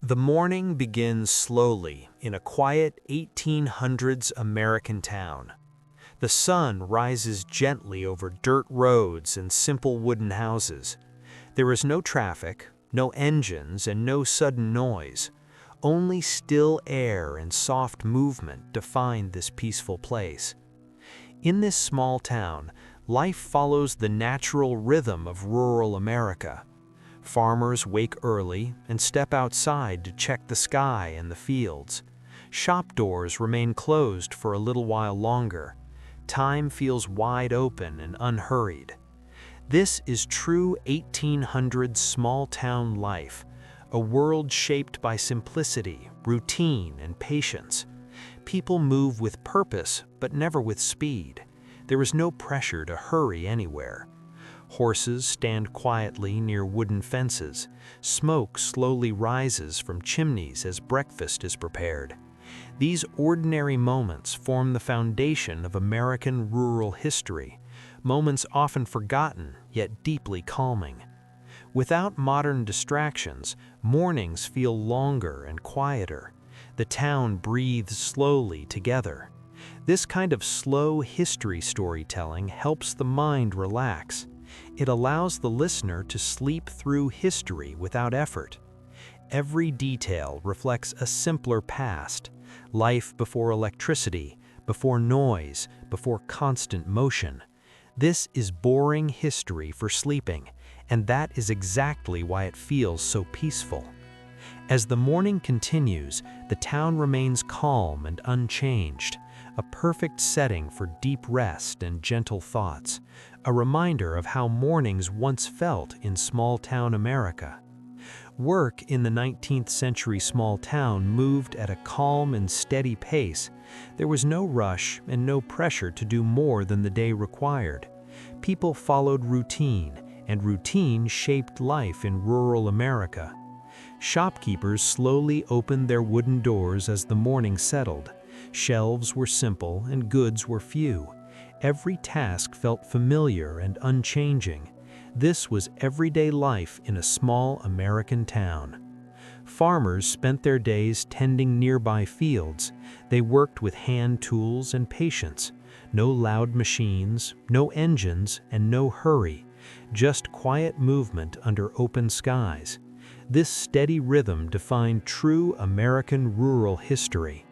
The morning begins slowly in a quiet 1800s American town. The sun rises gently over dirt roads and simple wooden houses. There is no traffic, no engines, and no sudden noise. Only still air and soft movement define this peaceful place. In this small town, life follows the natural rhythm of rural America. Farmers wake early and step outside to check the sky and the fields. Shop doors remain closed for a little while longer. Time feels wide open and unhurried. This is true 1800s small-town life, a world shaped by simplicity, routine, and patience. People move with purpose, but never with speed. There is no pressure to hurry anywhere. Horses stand quietly near wooden fences. Smoke slowly rises from chimneys as breakfast is prepared. These ordinary moments form the foundation of American rural history, moments often forgotten yet deeply calming. Without modern distractions, mornings feel longer and quieter. The town breathes slowly together. This kind of slow history storytelling helps the mind relax. It allows the listener to sleep through history without effort. Every detail reflects a simpler past, life before electricity, before noise, before constant motion. This is boring history for sleeping, and that is exactly why it feels so peaceful. As the morning continues, the town remains calm and unchanged, a perfect setting for deep rest and gentle thoughts, a reminder of how mornings once felt in small-town America. Work in the 19th century small town moved at a calm and steady pace. There was no rush and no pressure to do more than the day required. People followed routine, and routine shaped life in rural America. Shopkeepers slowly opened their wooden doors as the morning settled. Shelves were simple and goods were few. Every task felt familiar and unchanging. This was everyday life in a small American town. Farmers spent their days tending nearby fields. They worked with hand tools and patience. No loud machines, no engines, and no hurry. Just quiet movement under open skies. This steady rhythm defined true American rural history.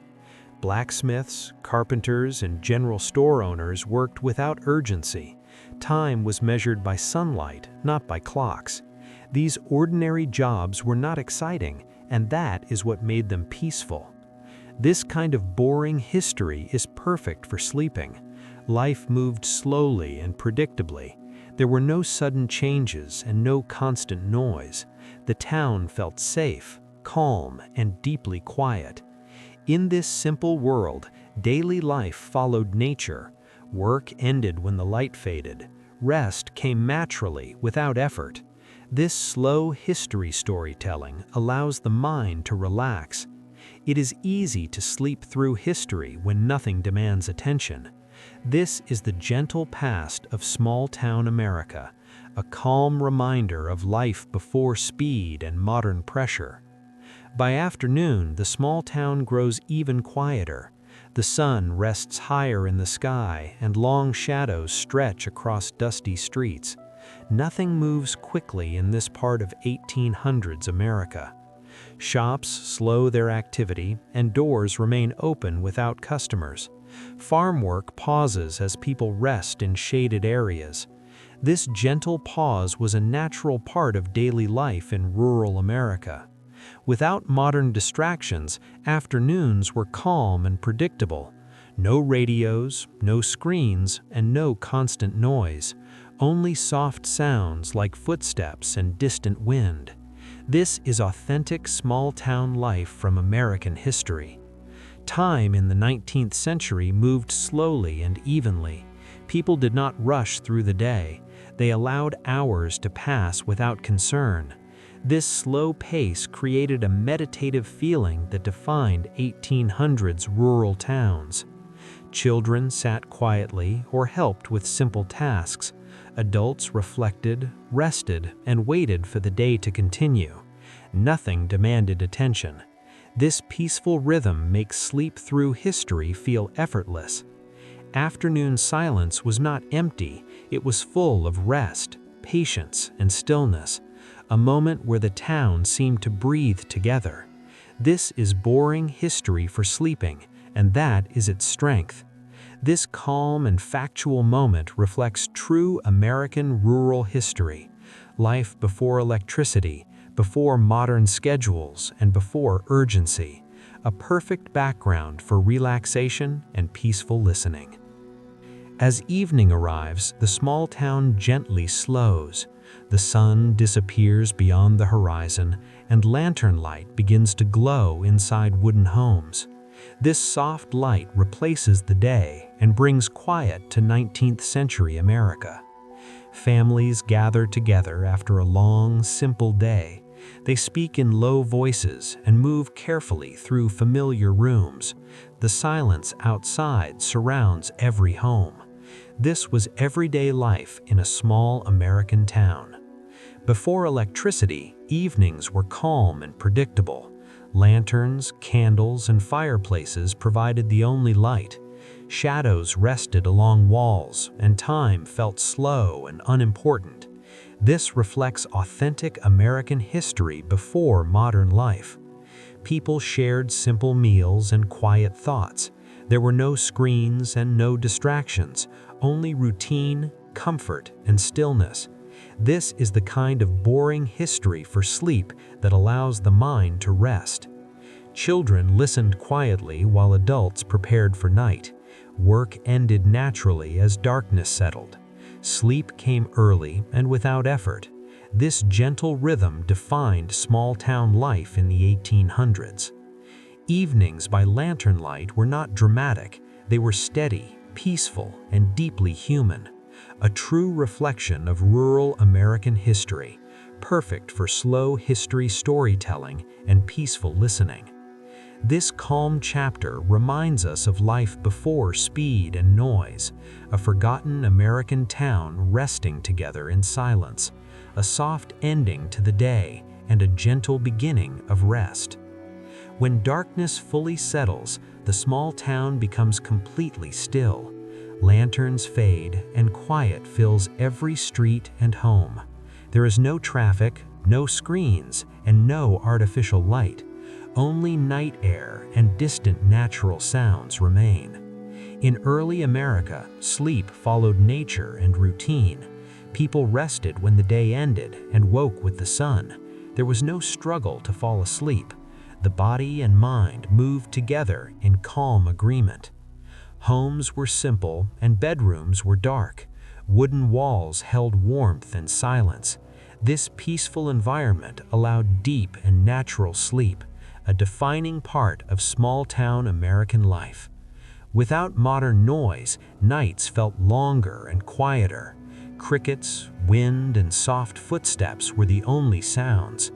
Blacksmiths, carpenters, and general store owners worked without urgency. Time was measured by sunlight, not by clocks. These ordinary jobs were not exciting, and that is what made them peaceful. This kind of boring history is perfect for sleeping. Life moved slowly and predictably. There were no sudden changes and no constant noise. The town felt safe, calm, and deeply quiet. In this simple world, daily life followed nature. Work ended when the light faded. Rest came naturally, without effort. This slow history storytelling allows the mind to relax. It is easy to sleep through history when nothing demands attention. This is the gentle past of small-town America, a calm reminder of life before speed and modern pressure. By afternoon, the small town grows even quieter. The sun rests higher in the sky, and long shadows stretch across dusty streets. Nothing moves quickly in this part of 1800s America. Shops slow their activity, and doors remain open without customers. Farm work pauses as people rest in shaded areas. This gentle pause was a natural part of daily life in rural America. Without modern distractions, afternoons were calm and predictable. No radios, no screens, and no constant noise. Only soft sounds like footsteps and distant wind. This is authentic small-town life from American history. Time in the 19th century moved slowly and evenly. People did not rush through the day. They allowed hours to pass without concern. This slow pace created a meditative feeling that defined 1800s rural towns. Children sat quietly or helped with simple tasks. Adults reflected, rested, and waited for the day to continue. Nothing demanded attention. This peaceful rhythm makes sleep through history feel effortless. Afternoon silence was not empty, it was full of rest, patience, and stillness, a moment where the town seemed to breathe together. This is boring history for sleeping, and that is its strength. This calm and factual moment reflects true American rural history, life before electricity, before modern schedules, and before urgency, a perfect background for relaxation and peaceful listening. As evening arrives, the small town gently slows. The sun disappears beyond the horizon, and lantern light begins to glow inside wooden homes. This soft light replaces the day and brings quiet to 19th century America. Families gather together after a long, simple day. They speak in low voices and move carefully through familiar rooms. The silence outside surrounds every home. This was everyday life in a small American town. Before electricity, evenings were calm and predictable. Lanterns, candles, and fireplaces provided the only light. Shadows rested along walls, and time felt slow and unimportant. This reflects authentic American history before modern life. People shared simple meals and quiet thoughts. There were no screens and no distractions, only routine, comfort, and stillness. This is the kind of boring history for sleep that allows the mind to rest. Children listened quietly while adults prepared for night. Work ended naturally as darkness settled. Sleep came early and without effort. This gentle rhythm defined small-town life in the 1800s. Evenings by lantern light were not dramatic. They were steady, peaceful, and deeply human. A true reflection of rural American history, perfect for slow history storytelling and peaceful listening. This calm chapter reminds us of life before speed and noise, a forgotten American town resting together in silence, a soft ending to the day, and a gentle beginning of rest. When darkness fully settles, the small town becomes completely still. Lanterns fade, and quiet fills every street and home. There is no traffic, no screens, and no artificial light. Only night air and distant natural sounds remain. In early America, sleep followed nature and routine. People rested when the day ended and woke with the sun. There was no struggle to fall asleep. The body and mind moved together in calm agreement. Homes were simple and bedrooms were dark. Wooden walls held warmth and silence. This peaceful environment allowed deep and natural sleep, a defining part of small-town American life. Without modern noise, nights felt longer and quieter. Crickets, wind, and soft footsteps were the only sounds.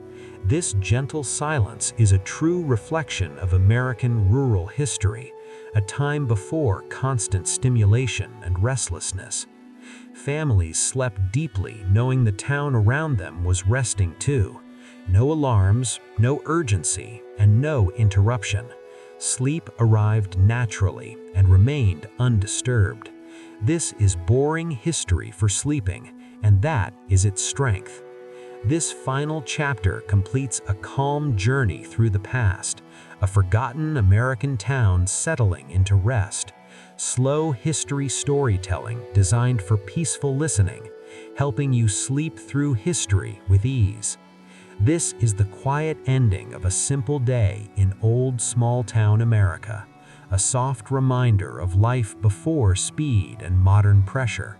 This gentle silence is a true reflection of American rural history, a time before constant stimulation and restlessness. Families slept deeply, knowing the town around them was resting too. No alarms, no urgency, and no interruption. Sleep arrived naturally and remained undisturbed. This is boring history for sleeping, and that is its strength. This final chapter completes a calm journey through the past, a forgotten American town settling into rest. Slow history storytelling designed for peaceful listening, helping you sleep through history with ease. This is the quiet ending of a simple day in old small-town America, a soft reminder of life before speed and modern pressure,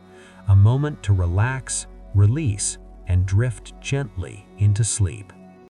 a moment to relax, release, and drift gently into sleep.